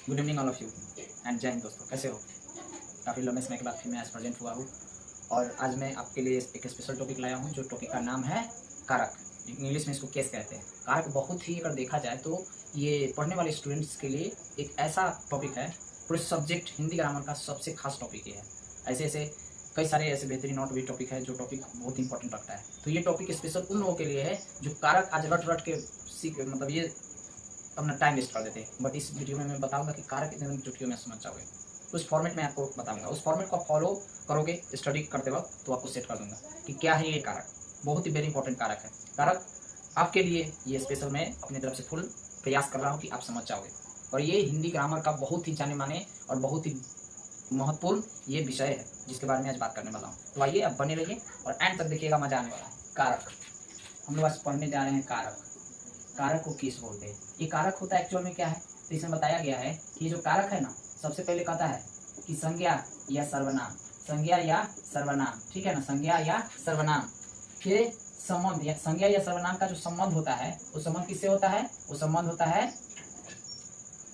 Good evening all of you and जय हिंद दोस्तों, कैसे हो? काफ़ी लंबे समय के बाद फिर मैं आज प्रेजेंट हुआ हूँ और आज मैं आपके लिए एक स्पेशल टॉपिक लाया हूँ। जो टॉपिक का नाम है कारक। इंग्लिश में इसको केस कहते हैं। कारक बहुत ही अगर देखा जाए तो ये पढ़ने वाले स्टूडेंट्स के लिए एक ऐसा टॉपिक है, पूरे सब्जेक्ट हिंदी ग्रामर का सबसे खास टॉपिक ये है। ऐसे ऐसे कई सारे ऐसे बेहतरीन और भी टॉपिक है जो टॉपिक बहुत इंपॉर्टेंट लगता है। तो ये टॉपिक स्पेशल उन लोगों के लिए है जो कारक आज रट रट के सीख, मतलब ये अपना टाइम वेस्ट कर देते हैं। बट इस वीडियो में मैं बताऊंगा कि कारक कितने चुटकियों में समझ जाओगे। उस फॉर्मेट में आपको बताऊंगा, उस फॉर्मेट को फॉलो करोगे स्टडी करते वक्त तो आपको सेट कर दूंगा कि क्या है ये कारक। बहुत ही वेरी इंपॉर्टेंट कारक है। कारक आपके लिए ये स्पेशल मैं अपनी तरफ से फुल प्रयास कर रहा हूँ कि आप समझ जाओगे। और ये हिंदी ग्रामर का बहुत ही जाने माने और बहुत ही महत्वपूर्ण ये विषय है जिसके बारे में आज बात करने वाला हूँ। तो आइए आप बने रहिए और एंड तक देखिएगा, मजा आने वाला है। कारक हम लोग आज पढ़ने जा रहे हैं। कारक, कारक को किस बोलते हैं? ये कारक होता है एक्चुअल में क्या है, तो इसमें बताया गया है कि जो कारक है ना, सबसे पहले कहता है कि संज्ञा या सर्वनाम, संज्ञा या सर्वनाम, ठीक है ना, संज्ञा या सर्वनाम के संबंध या संज्ञा या सर्वनाम का जो संबंध होता है वो संबंध किससे होता है? वो संबंध होता है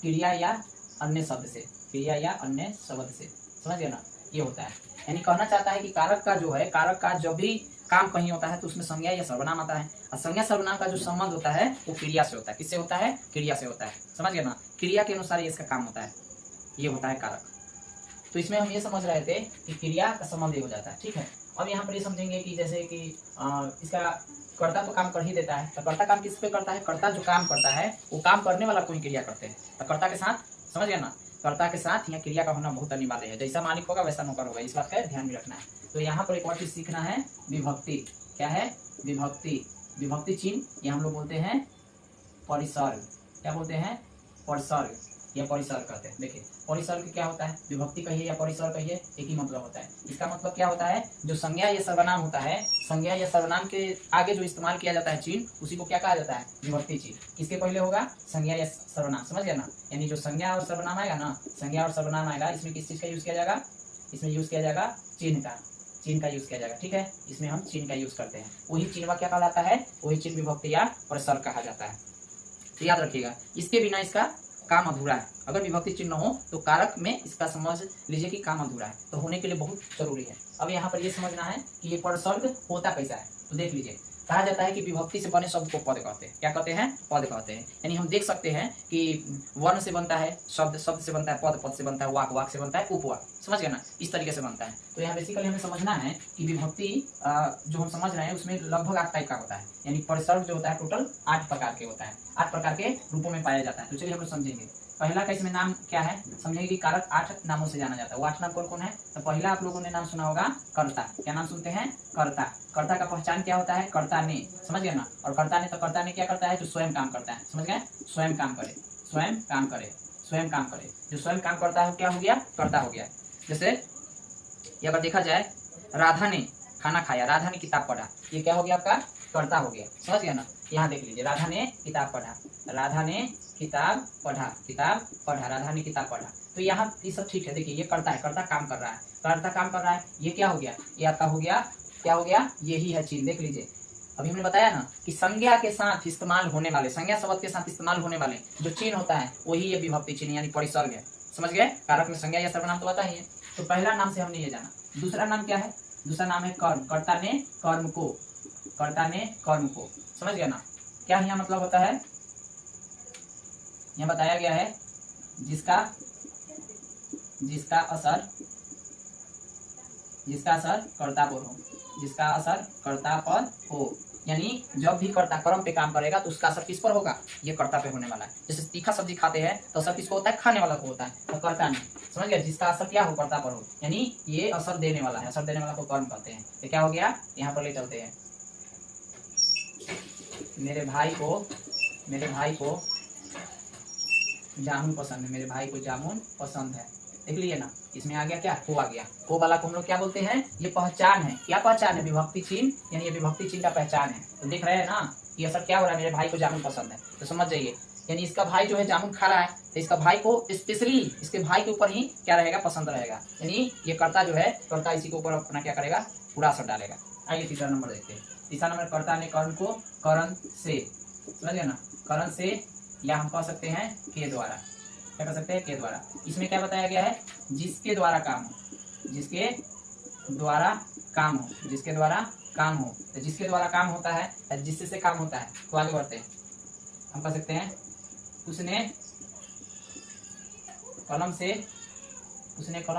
क्रिया या अन्य शब्द से, क्रिया या अन्य शब्द से। समझ गए ना, ये होता है। यानी कहना चाहता है कि कारक का जो है, कारक का जब भी काम कहीं होता है तो उसमें संज्ञा या सर्वनाम आता है। और संज्ञा सर्वनाम का जो संबंध होता है वो क्रिया से होता है। किससे होता है? क्रिया से होता है। समझ गए ना, क्रिया के अनुसार इसका काम होता है, ये होता है कारक। तो इसमें हम ये समझ रहे थे कि क्रिया का संबंध ये हो जाता है, ठीक है। अब यहाँ पर ये समझेंगे कि जैसे कि इसका कर्ता तो काम कर ही देता है, तो कर्ता काम किस पे करता है? कर्ता जो काम करता है वो काम करने वाला कोई क्रिया करते हैं, तो कर्ता के साथ, समझ गए ना, कर्ता के साथ यहाँ क्रिया का होना बहुत अनिवार्य है। जैसा मालिक होगा वैसा नौकर होगा, इस बात का ध्यान भी रखना है। तो यहाँ पर एक और चीज सीखना है, विभक्ति। क्या है? विभक्ति। विभक्ति चिन्ह ये हम लोग बोलते हैं परिसर्ग। क्या बोलते हैं? परिसर्ग या परिसर्ग कहते हैं। देखिए परिसर्ग क्या होता है? विभक्ति कहिए या परिसर्ग कहिए, एक ही मतलब होता है। इसका मतलब क्या होता है? जो संज्ञा या सर्वनाम होता है, संज्ञा या सर्वनाम के आगे जो इस्तेमाल किया जाता है चिन्ह, उसी को क्या कहा जाता है? विभक्ति चिन्ह। किसके पहले होगा? संज्ञा या सर्वनाम। समझ गया ना, यानी जो संज्ञा और सर्वनाम आएगा ना, संज्ञा और सर्वनाम आएगा, इसमें किस चीज का यूज किया जाएगा? इसमें यूज किया जाएगा चिन्ह का, चिन्ह का यूज किया जाएगा, ठीक है। इसमें हम चिन्ह का यूज करते हैं, वही चिन्ह क्या कहलाता है? वही चिन्ह विभक्ति या परिसर्ग कहा जाता है। तो याद रखिएगा, इसके बिना इसका काम अधूरा है। अगर विभक्ति चिन्ह हो तो कारक में इसका समझ लीजिए कि काम अधूरा है, तो होने के लिए बहुत जरूरी है। अब यहाँ पर ये समझना है कि ये परिसर्ग होता कैसा है, तो देख लीजिए। कहा जाता है कि विभक्ति से बने शब्द को पद कहते हैं। क्या कहते हैं? पद कहते हैं। यानी हम देख सकते हैं कि वर्ण से बनता है शब्द, शब्द से बनता है पद, पद से बनता है वाक, वाक से बनता है उपवाक। समझ गए ना, इस तरीके से बनता है। तो यहाँ बेसिकली हमें समझना है कि विभक्ति जो हम समझ रहे हैं उसमें लगभग 8 टाइप का होता है। यानी परिसर्ग जो होता है टोटल 8 प्रकार के होता है, 8 प्रकार के रूपों में पाया जाता है। तो चलिए हम लोग समझेंगे। पहला का इसमें नाम क्या है, समझेंगे कि कारक 8 नामों से जाना जाता है। वो 8 नाम कौन कौन है? तो पहला आप लोगों ने नाम सुना होगा कर्ता। क्या नाम सुनते हैं? कर्ता। कर्ता का पहचान क्या होता है? कर्ता ने, समझ गए ना। और कर्ता ने, तो कर्ता ने क्या करता है? जो स्वयं काम करता है। समझ गए, स्वयं काम करे, स्वयं काम करे, स्वयं काम करे। जो स्वयं काम करता है क्या हो गया? कर्ता हो गया। जैसे ये अगर देखा जाए, राधा ने खाना खाया, राधा ने किताब पढ़ा, ये क्या हो गया? आपका कर्ता हो गया। समझ गया ना, यहाँ देख लीजिए, राधा ने किताब पढ़ा, राधा ने किताब पढ़ा, किताब पढ़ा, राधा ने किताब पढ़ा। तो यहाँ ये सब ठीक है। देखिए ये कर्ता है, कर्ता काम कर रहा है, कर्ता काम कर रहा है। ये क्या हो गया? ये आपका हो गया, क्या हो गया? यही है चिन्ह। देख लीजिए, अभी हमने बताया ना कि संज्ञा के साथ इस्तेमाल होने वाले, संज्ञा शब्द के साथ इस्तेमाल होने वाले जो चिन्ह होता है वही ये विभक्ति चिन्ह यानी परिसर्ग है। समझ गए, कारक में संज्ञा या सर्वनाम तो पता ही है। तो पहला नाम से हमने ये जाना। दूसरा नाम क्या है? दूसरा नाम है कर्म। कर्ता ने कर्म को, कर्ता ने कर्म को। समझ गया ना, क्या यहाँ मतलब होता है? यहाँ बताया गया है जिसका, जिसका असर, जिसका असर कर्ता पर हो, जिसका असर कर्ता पर हो। यानी जब भी कर्ता कर्म पे काम करेगा तो उसका असर किस पर होगा? ये कर्ता पे होने वाला है। जैसे तीखा सब्जी खाते हैं तो असर किसको होता है? खाने वाला को होता है, तो कर्ता ने। समझ गया, जिसका असर क्या हो? कर्ता पर हो, यानी ये असर देने वाला है। असर देने वाला को कर्म कहते हैं। तो क्या हो गया? यहाँ पर ले चलते हैं। मेरे भाई को, मेरे भाई को जामुन पसंद है, मेरे भाई को जामुन पसंद है। देख लिए ना, इसमें आ गया क्या? को आ गया। को वाला को हम लोग क्या बोलते हैं? ये पहचान है। क्या पहचान है? विभक्ति चिन्ह, यानी ये विभक्ति चिन्ह का पहचान है। तो देख रहे हैं ना कि असर क्या हो रहा है? मेरे भाई को जामुन पसंद है, तो समझ जाइए यानी इसका भाई जो है जामुन खा रहा है, तो इसका भाई को स्पेशली इसके भाई के ऊपर ही क्या रहेगा? पसंद रहेगा। यानी ये कर्ता जो है, कर्ता इसी के ऊपर अपना क्या करेगा? पूरा असर डालेगा। आइए तीसरा नंबर देखते हैं। तीसरा नंबर, कर्ता ने कर्म को करण से, समझ गए ना, करण से, या हम कह सकते हैं के द्वारा, क्या कर सकते हैं, के द्वारा। इसमें क्या बताया गया है, जिसके द्वारा काम हो, जिसके द्वारा काम हो, जिसके द्वारा काम हो। तो जिसके द्वारा काम होता है, जिससे से काम होता है, तो आगे बढ़ते हैं। हम कह सकते हैं उसने कलम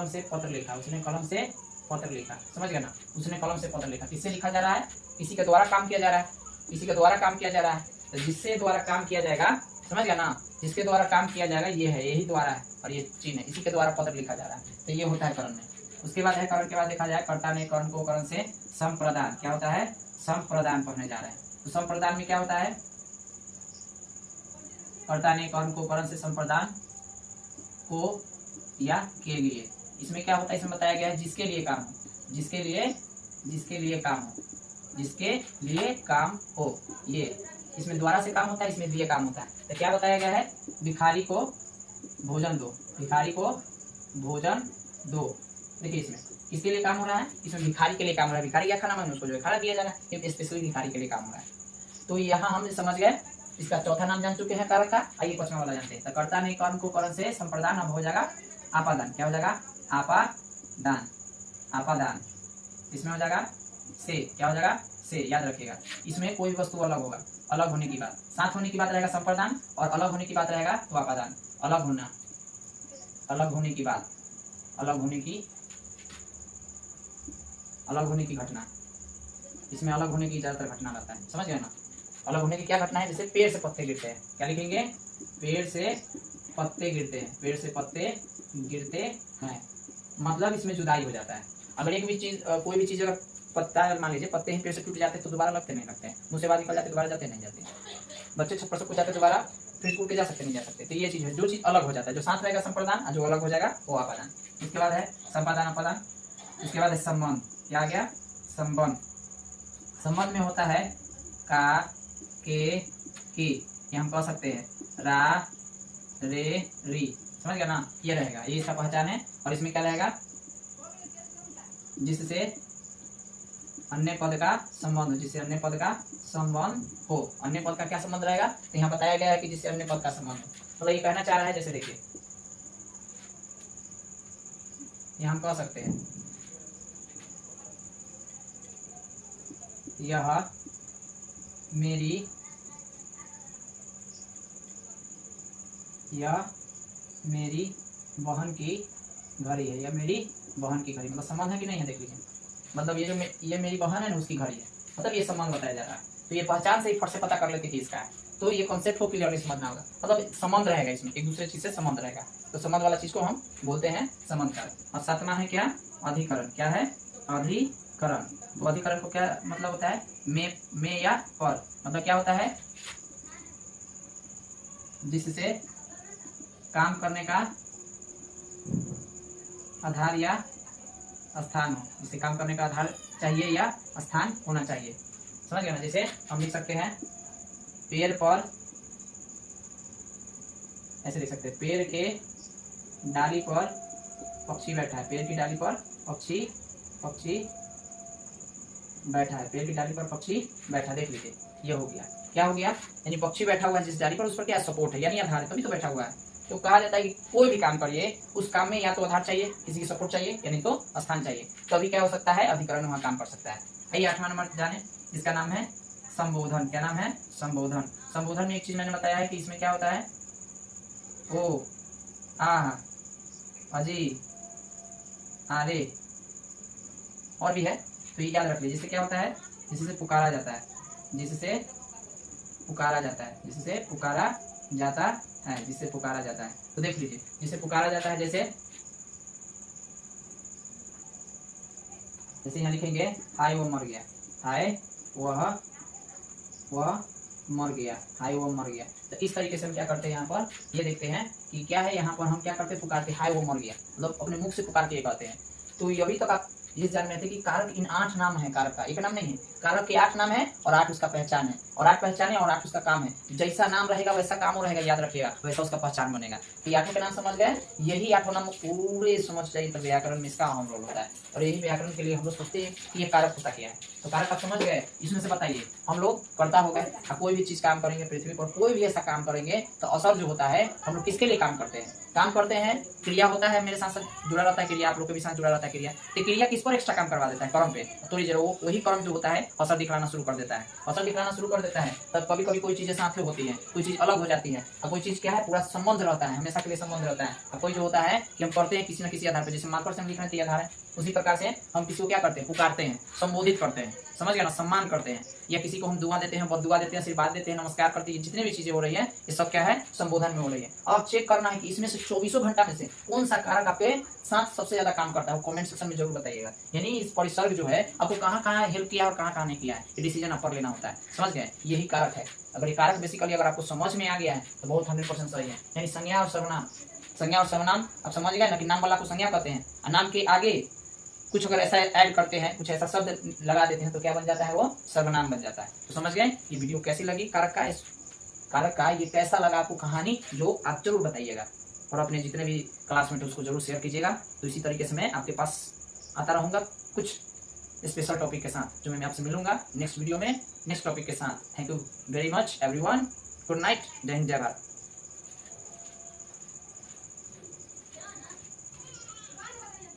से पत्र लिखा, उसने कलम से पत्र लिखा। समझ गया ना, उसने कलम से पत्र लिखा। किससे लिखा जा रहा है, किसी के द्वारा काम किया जा रहा है, किसी के द्वारा काम किया जा रहा है। तो जिससे द्वारा काम किया जाएगा, समझ गया ना, जिसके द्वारा काम किया जाएगा ये है, यही द्वारा है और ये चिन्ह है, इसी के द्वारा पत्र लिखा जा रहा है। तो ये होता है करण में। उसके बाद है करण के बाद देखा जाए, कर्ता ने कर्ण को करण से संप्रदान, क्या होता है, संप्रदान पढ़ने जा रहे हैं। तो संप्रदान में क्या होता है, कर्ता ने कर्ण को करण से संप्रदान को या के लिए। इसमें क्या होता है, इसमें बताया गया है जिसके लिए काम हो, जिसके लिए काम हो, जिसके लिए काम हो। ये इसमें द्वारा से काम होता है, इसमें लिए काम होता है। तो क्या बताया गया है, भिखारी को भोजन दो, भिखारी को भोजन दो। देखिए इसमें किसके लिए काम हो रहा है, इसमें भिखारी के लिए काम हो रहा है। भिखारी क्या खाना मांगे, उसको जो है खाना दिया जा रहा है, ये स्पेशली भिखारी के लिए काम हो रहा है। तो यहाँ हम समझ गए, इसका चौथा नाम जान चुके हैं कारक का। आइए पांचवा वाला जानते हैं। तो कर्ता ने कर्ण को करण से संप्रदान, अब हो जाएगा आपादान। क्या हो जाएगा, आपादान, आपादान। इसमें हो जाएगा से, क्या हो जाएगा, से। याद रखिएगा, इसमें कोई वस्तु अलग होगा, अलग होने की बात, साथ होने की बात रहेगा संप्रदान, और अलग होने की बात रहेगा तो आपादान। अलग होना, अलग होने की बात, अलग होने की घटना। इसमें अलग होने की ज्यादातर घटना रहता है। समझ गए ना, अलग होने की क्या घटना है, जैसे पेड़ से पत्ते गिरते हैं, क्या लिखेंगे, पेड़ से पत्ते गिरते हैं, पेड़ से पत्ते गिरते हैं, मतलब इसमें जुदाई हो जाता है। अगर एक भी चीज, कोई भी चीज अगर पत्ता, मान लीजिए पत्ते ही पेड़ से टूट जाते हैं तो दोबारा लगते नहीं लगते हैं, मुंह से बाहर निकल जाते दोबारा जाते नहीं जाते। बच्चे छप्पर से कूद जाते दोबारा फिर कूद के जा सकते नहीं जा सकते। तो ये चीज है, जो चीज अलग हो जाता है, जो साथ रहेगा संप्रदान, जो अलग हो जाएगा वो आपादान। उसके बाद है संपादान, अपादान। उसके बाद है संबंध, क्या आ गया, संबंध। संबंध में होता है का, के, की, ये हम कह सकते हैं रा, रे, री। समझ गया ना, ये रहेगा, ये इसका पहचान है। और इसमें क्या रहेगा, जिससे अन्य पद का संबंध, जिससे अन्य पद का संबंध हो। अन्य पद का क्या संबंध रहेगा, तो यहाँ बताया गया है कि जिससे अन्य पद का संबंध हो। मतलब ये कहना चाह रहा है, जैसे देखिए यहाँ हम कह सकते हैं यह मेरी बहन की घड़ी है, यह मेरी बहन की घड़ी। मतलब संबंध है कि नहीं है, देख लीजिए। मतलब ये मेरी बहन है ना, उसकी घड़ी है, मतलब ये संबंध बताया जा रहा है। तो ये पहचान से ही फट से पता कर लेते कि इसका है। तो ये कॉन्सेप्ट को क्लियरली समझना होगा, मतलब संबंध रहेगा, इसमें एक दूसरे चीज से संबंध रहेगा। तो संबंध वाला चीज को हम बोलते हैं संबंध कारक। और सातवां है क्या, अधिकरण। क्या है, अधिकरण। तो अधिकरण को क्या मतलब होता है, में या पर। मतलब क्या होता है, जिससे काम करने का आधार या स्थान हो, जिससे काम करने का आधार चाहिए या स्थान होना चाहिए। समझ गए ना, जैसे हम लिख सकते हैं पेड़ पर, ऐसे लिख सकते हैं, पेड़ के डाली पर पक्षी बैठा है, पेड़ की डाली पर पक्षी बैठा है, पेड़ की डाली पर पक्षी बैठा। देख लीजिए, ये हो गया, क्या हो गया, यानी पक्षी बैठा हुआ है जिस डाली पर, उस पर क्या सपोर्ट है, यानी आधार है, तभी तो बैठा हुआ है। तो कहा जाता है कि कोई भी काम करिए, उस काम में या तो आधार चाहिए, किसी की सपोर्ट चाहिए, यानी तो स्थान चाहिए, तभी क्या हो सकता है, अधिकरण वहां काम कर सकता है। आइए 8वां नंबर जाने, जिसका नाम है संबोधन। क्या नाम है, संबोधन। संबोधन में एक चीज मैंने बताया है कि इसमें क्या होता है, ओ, आह, अजी, आरे, और भी है, तो ये याद रख लीजिए। जिससे क्या होता है, जिससे पुकारा जाता है, जिससे पुकारा जाता है, जिससे पुकारा जाता है, जिससे पुकारा जाता है। तो देख लीजिए, जिससे पुकारा जाता है, जैसे यहाँ लिखेंगे हाय वो मर गया, हाय वह मर गया, हाय वो मर गया। तो इस तरीके से हम क्या करते हैं, यहाँ पर ये देखते हैं कि क्या है, यहाँ पर हम क्या करते हैं, पुकारते हाय वो मर गया, मतलब अपने मुख से पुकार के कहते हैं। तो अभी तक आप ये जान रहे थे कि कारक इन 8 नाम है, कारक का एक नाम नहीं है, कारक के 8 नाम है और 8 उसका पहचान है। और आठ पहचाने और आठ उसका काम है। जैसा नाम रहेगा वैसा काम हो रहेगा, याद रखिएगा, वैसा उसका पहचान बनेगा। तो आठों के नाम समझ गए, यही आठों नाम पूरे समझ जाइए तो व्याकरण में इसका अहम रोल होता है। और यही व्याकरण के लिए हम लोग सोचते हैं कि ये कारक होता क्या है। तो कारक आप समझ गए, इसमें से बताइए हम लोग कर्ता हो गए, कोई भी चीज काम करेंगे पृथ्वी पर, कोई भी ऐसा काम करेंगे तो असर जो होता है हम लोग किसके लिए काम करते हैं, काम करते हैं, क्रिया होता है, मेरे साथ साथ जुड़ा रहता है क्रिया, आप लोग के भी साथ जुड़ा रहता है क्रिया। तो क्रिया किस पर एक्स्ट्रा काम करवा देता है, कर्म पे, थोड़ी देर वही कर्म जो होता है असर दिखलाना शुरू कर देता है, असर दिखलाना शुरू कर देता है। तब कभी कभी कोई चीजें साथ में होती है, कोई चीज अलग हो जाती है, और कोई चीज क्या है पूरा संबंध रहता है, हमेशा के लिए संबंध रहता है। और कोई जो होता है कि हम करते हैं किसी न किसी आधार पर, जैसे मार्कर से हम लिख रहे हैं आधार है, उसी प्रकार से हम किसी को क्या करते हैं, पुकारते हैं, संबोधित करते हैं, समझ गया ना, सम्मान करते हैं, या किसी को हम दुआ देते हैं, बददुआ देते हैं, आशीर्वाद देते हैं, नमस्कार करते हैं, जितनी भी चीजें हो रही है ये सब क्या है, संबोधन में हो रही है। अब चेक करना है कि इसमें से 24 घंटा में से कौन सा कारक आपके साथ सबसे ज्यादा काम करता है, कमेंट सेक्शन में जरूर बताइएगा। यानी इस परिसर्ग जो है आपको कहाँ कहाँ हेल्प किया और कहाँ कहाँ नहीं किया है, ये डिसीजन आप पर लेना होता है, समझ गए, यही कारक है। अगर ये कारक बेसिकली अगर आपको समझ में आ गया है तो बहुत 100% सही है। यानी संज्ञा और सर्वनाम, संज्ञा और सर्वनाम आप समझ गए ना कि नाम वाला को संज्ञा कहते हैं, और नाम के आगे कुछ अगर ऐसा ऐड करते हैं, कुछ ऐसा शब्द लगा देते हैं तो क्या बन जाता है, वो सर्वनाम बन जाता है। तो समझ गए, ये वीडियो कैसी लगी कारक का ये कैसा लगा आपको कहानी, जो आप जरूर बताइएगा, और अपने जितने भी क्लासमेट उसको जरूर शेयर कीजिएगा। तो इसी तरीके से मैं आपके पास आता रहूंगा कुछ स्पेशल टॉपिक के साथ, जो मैं आपसे मिलूंगा नेक्स्ट वीडियो में नेक्स्ट टॉपिक के साथ। Thank you very much everyone, good night, जय हिंद जय भारत।